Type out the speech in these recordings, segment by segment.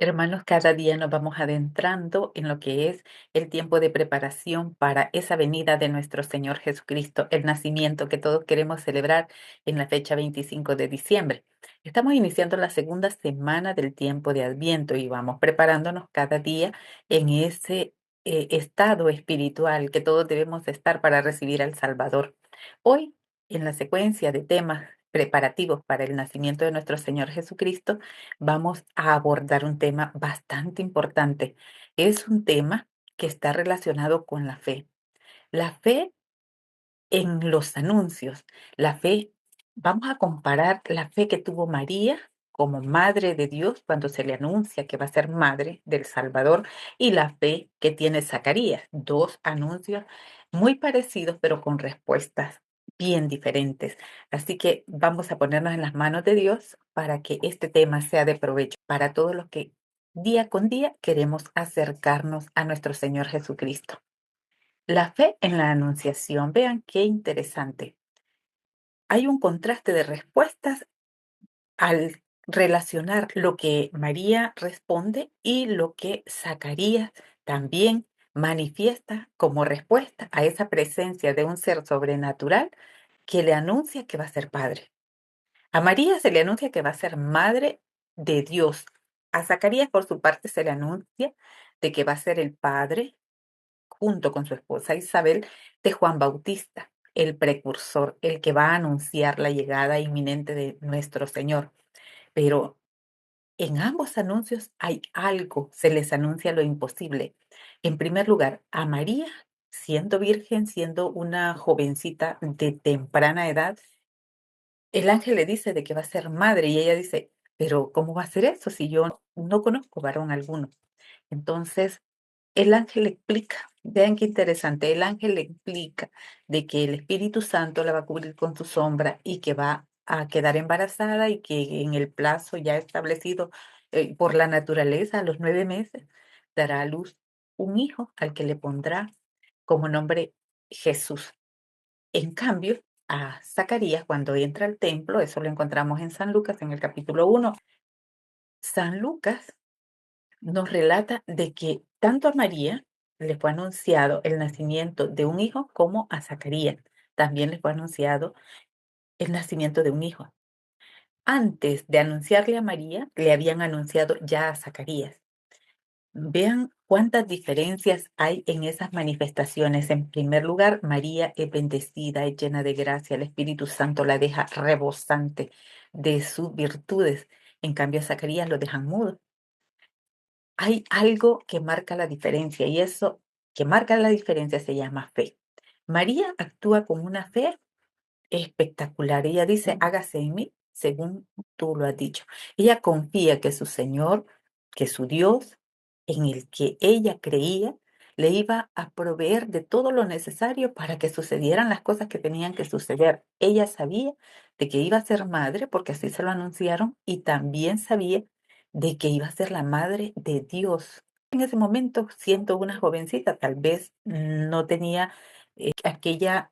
Hermanos, cada día nos vamos adentrando en lo que es el tiempo de preparación para esa venida de nuestro Señor Jesucristo, el nacimiento que todos queremos celebrar en la fecha 25 de diciembre. Estamos iniciando la segunda semana del tiempo de Adviento y vamos preparándonos cada día en ese estado espiritual que todos debemos estar para recibir al Salvador. Hoy, en la secuencia de temas preparativos para el nacimiento de nuestro Señor Jesucristo, vamos a abordar un tema bastante importante. Es un tema que está relacionado con la fe. La fe en los anuncios. La fe, vamos a comparar la fe que tuvo María como madre de Dios cuando se le anuncia que va a ser madre del Salvador y la fe que tiene Zacarías. Dos anuncios muy parecidos, pero con respuestas bien diferentes. Así que vamos a ponernos en las manos de Dios para que este tema sea de provecho para todos los que día con día queremos acercarnos a nuestro Señor Jesucristo. La fe en la anunciación. Vean qué interesante. Hay un contraste de respuestas al relacionar lo que María responde y lo que Zacarías también manifiesta como respuesta a esa presencia de un ser sobrenatural que le anuncia que va a ser padre. A María se le anuncia que va a ser madre de Dios. A Zacarías, por su parte, se le anuncia de que va a ser el padre junto con su esposa Isabel, de Juan Bautista, el precursor, el que va a anunciar la llegada inminente de nuestro Señor. Pero en ambos anuncios hay algo, se les anuncia lo imposible. En primer lugar, a María, siendo virgen, siendo una jovencita de temprana edad, el ángel le dice de que va a ser madre y ella dice, pero ¿cómo va a ser eso si yo no conozco varón alguno? Entonces, el ángel le explica, vean qué interesante, el ángel le explica de que el Espíritu Santo la va a cubrir con su sombra y que va a quedar embarazada y que en el plazo ya establecido por la naturaleza, a los 9 meses, dará a luz un hijo al que le pondrá como nombre Jesús. En cambio, a Zacarías, cuando entra al templo, eso lo encontramos en San Lucas, en el capítulo 1. San Lucas nos relata de que tanto a María le fue anunciado el nacimiento de un hijo como a Zacarías. También le fue anunciado el nacimiento de un hijo. Antes de anunciarle a María, le habían anunciado ya a Zacarías. Vean cuántas diferencias hay en esas manifestaciones. En primer lugar, María es bendecida, es llena de gracia, el Espíritu Santo la deja rebosante de sus virtudes. En cambio, a Zacarías lo dejan mudo. Hay algo que marca la diferencia y eso que marca la diferencia se llama fe. María actúa con una fe espectacular. Ella dice, hágase en mí según tú lo has dicho. Ella confía que su Señor, que su Dios, en el que ella creía, le iba a proveer de todo lo necesario para que sucedieran las cosas que tenían que suceder. Ella sabía de que iba a ser madre, porque así se lo anunciaron, y también sabía de que iba a ser la madre de Dios. En ese momento, siendo una jovencita, tal vez no tenía aquella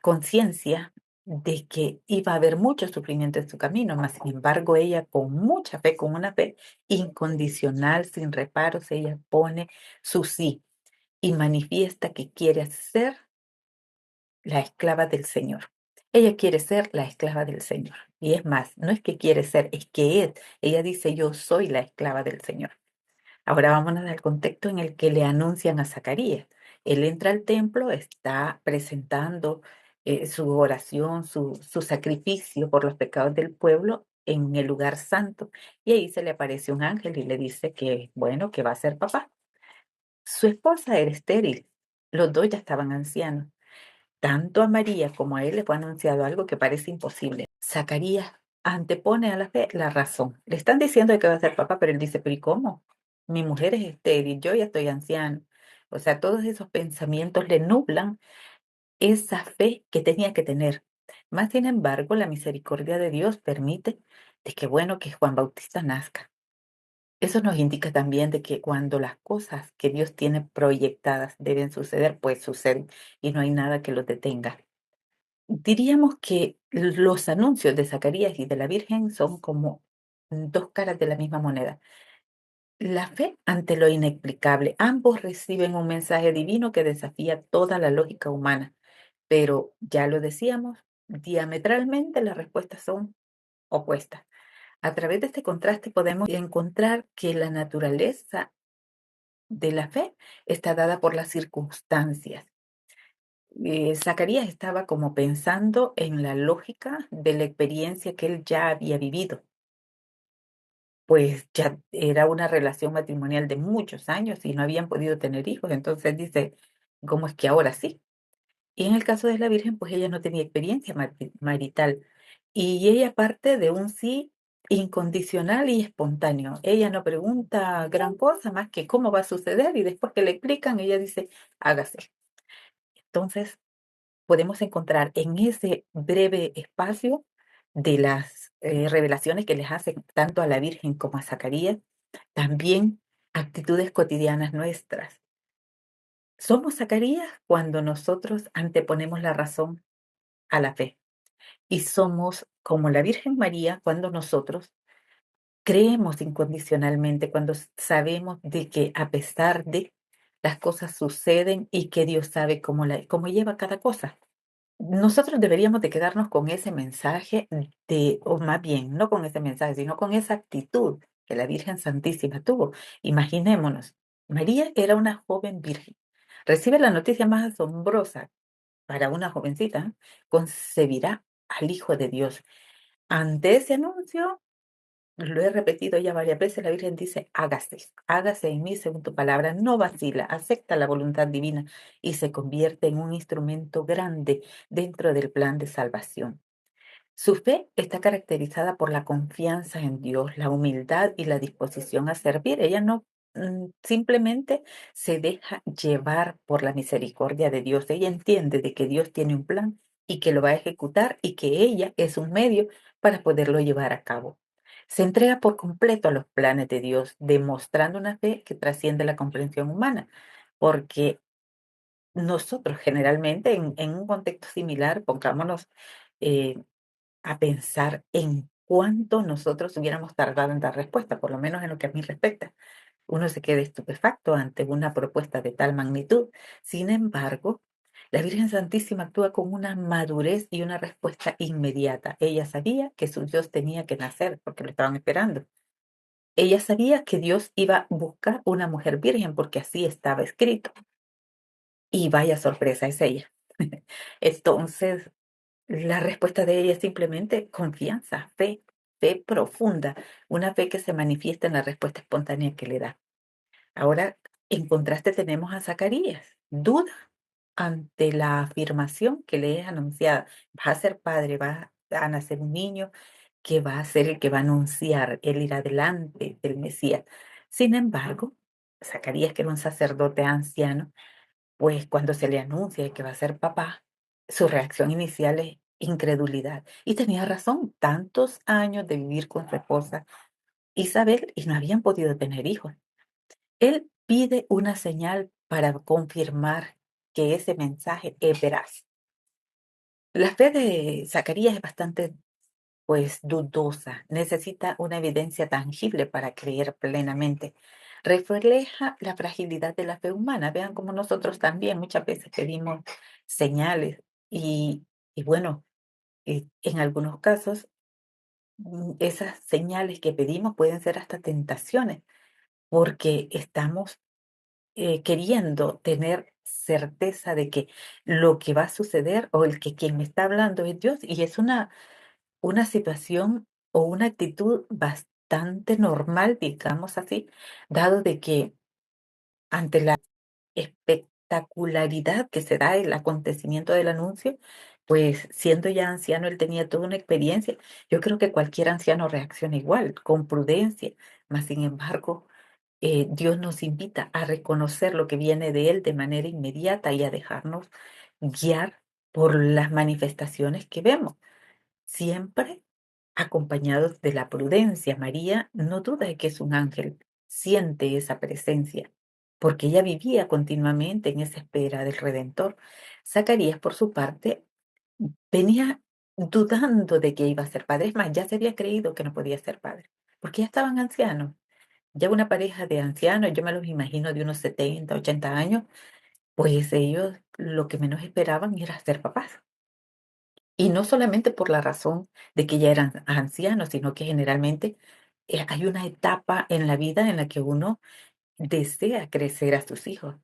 conciencia de que iba a haber mucho sufrimiento en su camino, mas sin embargo ella con mucha fe, con una fe incondicional, sin reparos, ella pone su sí y manifiesta que quiere ser la esclava del Señor. Ella quiere ser la esclava del Señor. Y es más, no es que quiere ser, es que es. Ella dice, yo soy la esclava del Señor. Ahora vámonos al contexto en el que le anuncian a Zacarías. Él entra al templo, está presentando su oración, su sacrificio por los pecados del pueblo en el lugar santo. Y ahí se le aparece un ángel y le dice que, bueno, que va a ser papá. Su esposa era estéril. Los dos ya estaban ancianos. Tanto a María como a él le fue anunciado algo que parece imposible. Zacarías antepone a la fe la razón. Le están diciendo que va a ser papá, pero él dice, pero ¿y cómo? Mi mujer es estéril, yo ya estoy anciano. O sea, todos esos pensamientos le nublan esa fe que tenía que tener. Más sin embargo, la misericordia de Dios permite de que, bueno, que Juan Bautista nazca. Eso nos indica también de que cuando las cosas que Dios tiene proyectadas deben suceder, pues suceden y no hay nada que los detenga. Diríamos que los anuncios de Zacarías y de la Virgen son como dos caras de la misma moneda. La fe ante lo inexplicable. Ambos reciben un mensaje divino que desafía toda la lógica humana, pero ya lo decíamos, diametralmente las respuestas son opuestas. A través de este contraste podemos encontrar que la naturaleza de la fe está dada por las circunstancias. Zacarías estaba como pensando en la lógica de la experiencia que él ya había vivido, pues ya era una relación matrimonial de muchos años y no habían podido tener hijos. Entonces dice, ¿cómo es que ahora sí? Y en el caso de la Virgen, pues ella no tenía experiencia marital y ella parte de un sí incondicional y espontáneo. Ella no pregunta gran cosa más que cómo va a suceder y después que le explican, ella dice, hágase. Entonces, podemos encontrar en ese breve espacio de las revelaciones que les hacen tanto a la Virgen como a Zacarías, también actitudes cotidianas nuestras. Somos Zacarías cuando nosotros anteponemos la razón a la fe y somos como la Virgen María cuando nosotros creemos incondicionalmente, cuando sabemos de que a pesar de las cosas suceden y que Dios sabe cómo lleva cada cosa. Nosotros deberíamos de quedarnos con ese mensaje o más bien, no con ese mensaje, sino con esa actitud que la Virgen Santísima tuvo. Imaginémonos, María era una joven virgen. Recibe la noticia más asombrosa para una jovencita, ¿eh? Concebirá al Hijo de Dios. Ante ese anuncio, lo he repetido ya varias veces, la Virgen dice, hágase en mí según tu palabra, no vacila, acepta la voluntad divina y se convierte en un instrumento grande dentro del plan de salvación. Su fe está caracterizada por la confianza en Dios, la humildad y la disposición a servir. Ella no simplemente se deja llevar por la misericordia de Dios. Ella entiende de que Dios tiene un plan y que lo va a ejecutar y que ella es un medio para poderlo llevar a cabo. Se entrega por completo a los planes de Dios, demostrando una fe que trasciende la comprensión humana, porque nosotros generalmente en un contexto similar, pongámonos eh, a pensar en cuánto nosotros hubiéramos tardado en dar respuesta, por lo menos en lo que a mí respecta. Uno se queda estupefacto ante una propuesta de tal magnitud. Sin embargo, la Virgen Santísima actúa con una madurez y una respuesta inmediata. Ella sabía que su Dios tenía que nacer porque lo estaban esperando. Ella sabía que Dios iba a buscar una mujer virgen porque así estaba escrito. Y vaya sorpresa es ella. Entonces, la respuesta de ella es simplemente confianza, fe, fe profunda, una fe que se manifiesta en la respuesta espontánea que le da. Ahora, en contraste tenemos a Zacarías, duda ante la afirmación que le es anunciada. Va a ser padre, va a nacer un niño que va a ser el que va a anunciar el ir adelante del Mesías. Sin embargo, Zacarías, que era un sacerdote anciano, pues cuando se le anuncia que va a ser papá, su reacción inicial es incredulidad. Y tenía razón, tantos años de vivir con su esposa Isabel y no habían podido tener hijos. Él pide una señal para confirmar que ese mensaje es veraz. La fe de Zacarías es bastante, pues, dudosa. Necesita una evidencia tangible para creer plenamente. Refleja la fragilidad de la fe humana. Vean cómo nosotros también muchas veces pedimos señales y, y bueno, en algunos casos esas señales que pedimos pueden ser hasta tentaciones porque estamos queriendo tener certeza de que lo que va a suceder o el que quien me está hablando es Dios y es una situación o una actitud bastante normal, digamos así, dado de que ante la espectacularidad que se da el acontecimiento del anuncio, pues siendo ya anciano, él tenía toda una experiencia. Yo creo que cualquier anciano reacciona igual, con prudencia, mas sin embargo, Dios nos invita a reconocer lo que viene de Él de manera inmediata y a dejarnos guiar por las manifestaciones que vemos, siempre acompañados de la prudencia. María no duda de que es un ángel, siente esa presencia, porque ella vivía continuamente en esa espera del Redentor. Zacarías, por su parte, venía dudando de que iba a ser padre. Es más, ya se había creído que no podía ser padre, porque ya estaban ancianos. Ya una pareja de ancianos, yo me los imagino de unos 70, 80 años, pues ellos lo que menos esperaban era ser papás. Y no solamente por la razón de que ya eran ancianos, sino que generalmente hay una etapa en la vida en la que uno desea crecer a sus hijos.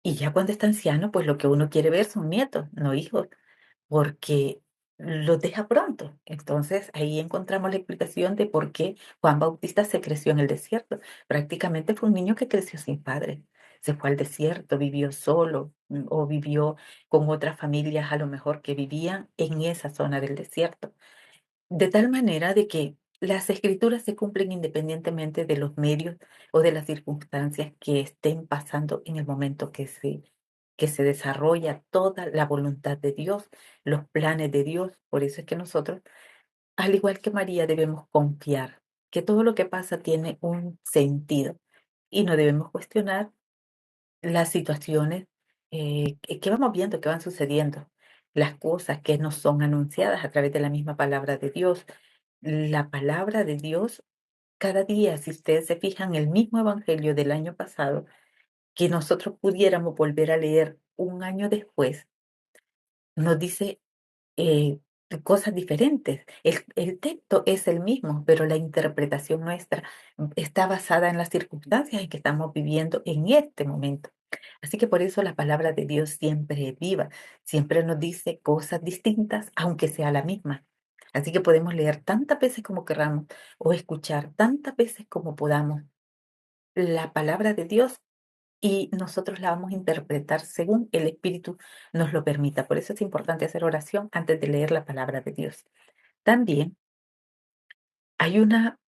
Y ya cuando está anciano, pues lo que uno quiere ver son nietos, no hijos, porque los deja pronto. Entonces ahí encontramos la explicación de por qué Juan Bautista se creció en el desierto. Prácticamente fue un niño que creció sin padre. Se fue al desierto, vivió solo o vivió con otras familias a lo mejor que vivían en esa zona del desierto. De tal manera de que las escrituras se cumplen independientemente de los medios o de las circunstancias que estén pasando en el momento que se desarrolla toda la voluntad de Dios, los planes de Dios. Por eso es que nosotros, al igual que María, debemos confiar que todo lo que pasa tiene un sentido y no debemos cuestionar las situaciones que vamos viendo, que van sucediendo, las cosas que nos son anunciadas a través de la misma palabra de Dios. La palabra de Dios, cada día, si ustedes se fijan, el mismo evangelio del año pasado, que nosotros pudiéramos volver a leer un año después, nos dice eh, cosas diferentes. El texto es el mismo, pero la interpretación nuestra está basada en las circunstancias en que estamos viviendo en este momento. Así que por eso la palabra de Dios siempre es viva, siempre nos dice cosas distintas, aunque sea la misma. Así que podemos leer tantas veces como queramos o escuchar tantas veces como podamos la palabra de Dios y nosotros la vamos a interpretar según el Espíritu nos lo permita. Por eso es importante hacer oración antes de leer la palabra de Dios. También hay una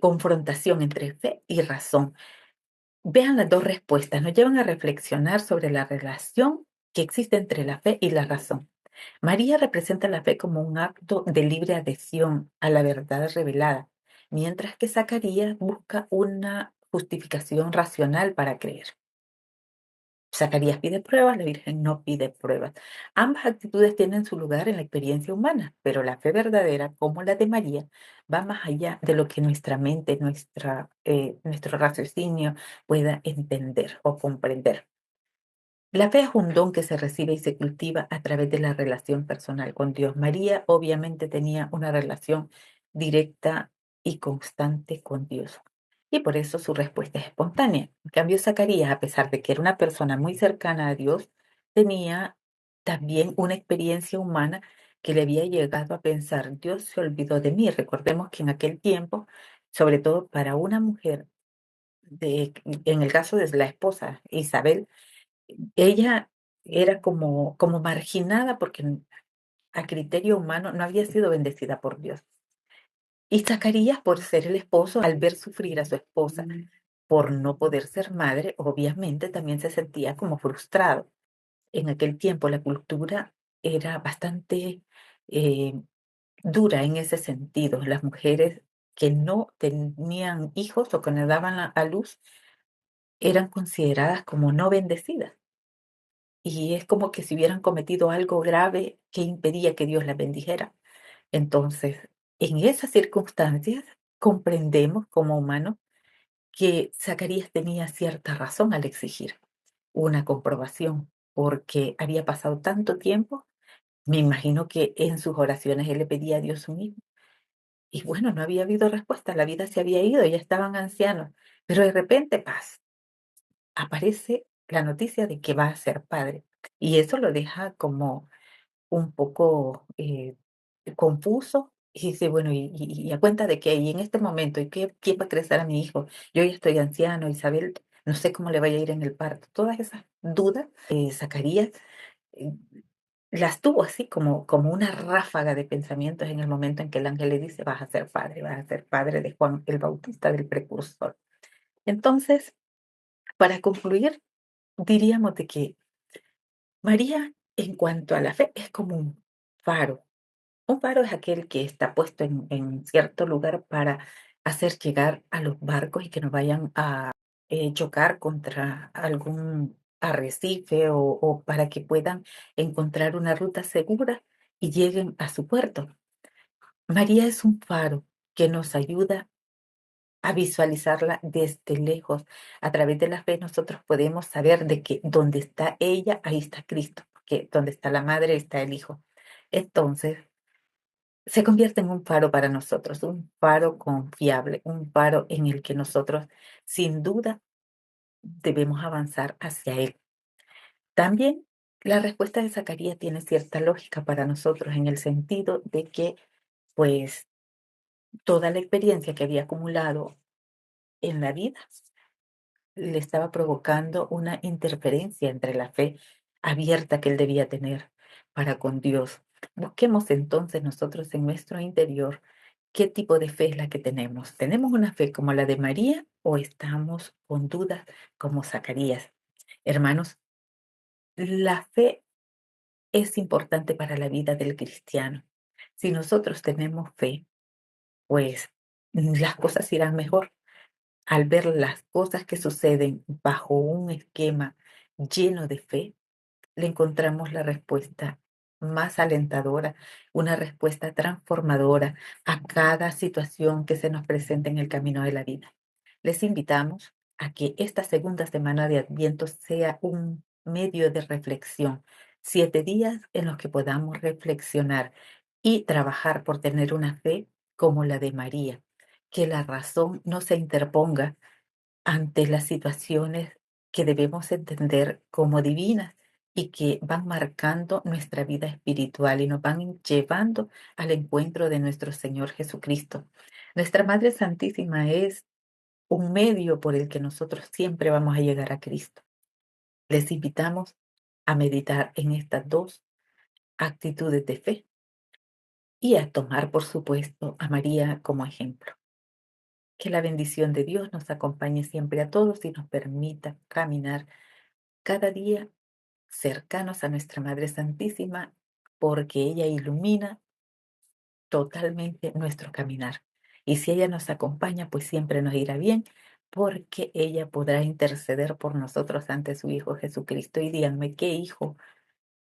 confrontación entre fe y razón. Vean las dos respuestas, nos llevan a reflexionar sobre la relación que existe entre la fe y la razón. María representa la fe como un acto de libre adhesión a la verdad revelada, mientras que Zacarías busca una justificación racional para creer. Zacarías pide pruebas, la Virgen no pide pruebas. Ambas actitudes tienen su lugar en la experiencia humana, pero la fe verdadera, como la de María, va más allá de lo que nuestra mente, nuestro raciocinio pueda entender o comprender. La fe es un don que se recibe y se cultiva a través de la relación personal con Dios. María obviamente tenía una relación directa y constante con Dios. Y por eso su respuesta es espontánea. En cambio, Zacarías, a pesar de que era una persona muy cercana a Dios, tenía también una experiencia humana que le había llegado a pensar, Dios se olvidó de mí. Recordemos que en aquel tiempo, sobre todo para una mujer, en el caso de la esposa Isabel, ella era como marginada porque a criterio humano no había sido bendecida por Dios. Y Zacarías, por ser el esposo, al ver sufrir a su esposa por no poder ser madre, obviamente también se sentía como frustrado. En aquel tiempo la cultura era bastante eh, dura en ese sentido. Las mujeres que no tenían hijos o que no daban a luz eran consideradas como no bendecidas. Y es como que si hubieran cometido algo grave que impedía que Dios las bendijera. Entonces, en esas circunstancias, comprendemos como humanos que Zacarías tenía cierta razón al exigir una comprobación, porque había pasado tanto tiempo. Me imagino que en sus oraciones él le pedía a Dios su mismo. Y bueno, no había habido respuesta, la vida se había ido, ya estaban ancianos, pero de repente, paz, aparece la noticia de que va a ser padre. Y eso lo deja como un poco confuso y dice, bueno, y a cuenta de que, y en este momento, ¿y quién va a crecer a mi hijo? Yo ya estoy anciano, Isabel, no sé cómo le vaya a ir en el parto. Todas esas dudas, Zacarías eh, las tuvo así como una ráfaga de pensamientos en el momento en que el ángel le dice, vas a ser padre de Juan el Bautista, del precursor. Entonces, para concluir, diríamos de que María, en cuanto a la fe, es como un faro. Un faro es aquel que está puesto en cierto lugar para hacer llegar a los barcos y que no vayan a chocar contra algún arrecife o para que puedan encontrar una ruta segura y lleguen a su puerto. María es un faro que nos ayuda a visualizarla desde lejos. A través de la fe nosotros podemos saber de que donde está ella, ahí está Cristo, que donde está la madre, está el hijo. Entonces, se convierte en un faro para nosotros, un faro confiable, un faro en el que nosotros sin duda debemos avanzar hacia él. También la respuesta de Zacarías tiene cierta lógica para nosotros en el sentido de que, pues, toda la experiencia que había acumulado en la vida le estaba provocando una interferencia entre la fe abierta que él debía tener para con Dios. Busquemos entonces nosotros en nuestro interior qué tipo de fe es la que tenemos. ¿Tenemos una fe como la de María o estamos con dudas como Zacarías? Hermanos, la fe es importante para la vida del cristiano. Si nosotros tenemos fe, pues las cosas irán mejor. Al ver las cosas que suceden bajo un esquema lleno de fe, le encontramos la respuesta más alentadora, una respuesta transformadora a cada situación que se nos presenta en el camino de la vida. Les invitamos a que esta segunda semana de Adviento sea un medio de reflexión, 7 días en los que podamos reflexionar y trabajar por tener una fe como la de María, que la razón no se interponga ante las situaciones que debemos entender como divinas y que van marcando nuestra vida espiritual y nos van llevando al encuentro de nuestro Señor Jesucristo. Nuestra Madre Santísima es un medio por el que nosotros siempre vamos a llegar a Cristo. Les invitamos a meditar en estas dos actitudes de fe y a tomar, por supuesto, a María como ejemplo. Que la bendición de Dios nos acompañe siempre a todos y nos permita caminar cada día cercanos a nuestra Madre Santísima, porque ella ilumina totalmente nuestro caminar. Y si ella nos acompaña, pues siempre nos irá bien, porque ella podrá interceder por nosotros ante su Hijo Jesucristo. Y díganme, ¿qué hijo?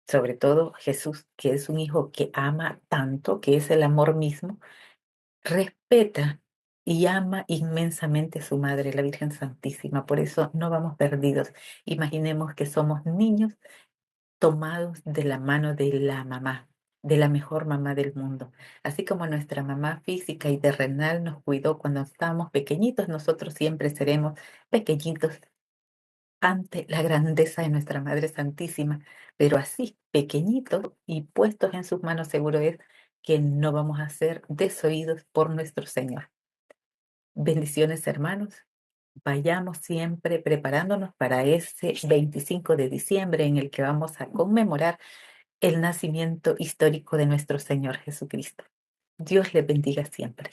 Sobre todo Jesús, que es un hijo que ama tanto, que es el amor mismo, respeta y ama inmensamente a su madre, la Virgen Santísima. Por eso no vamos perdidos. Imaginemos que somos niños tomados de la mano de la mamá, de la mejor mamá del mundo. Así como nuestra mamá física y terrenal nos cuidó cuando estábamos pequeñitos, nosotros siempre seremos pequeñitos ante la grandeza de nuestra Madre Santísima, pero así, pequeñitos y puestos en sus manos, seguro es que no vamos a ser desoídos por nuestro Señor. Bendiciones, hermanos. Vayamos siempre preparándonos para ese 25 de diciembre en el que vamos a conmemorar el nacimiento histórico de nuestro Señor Jesucristo. Dios les bendiga siempre.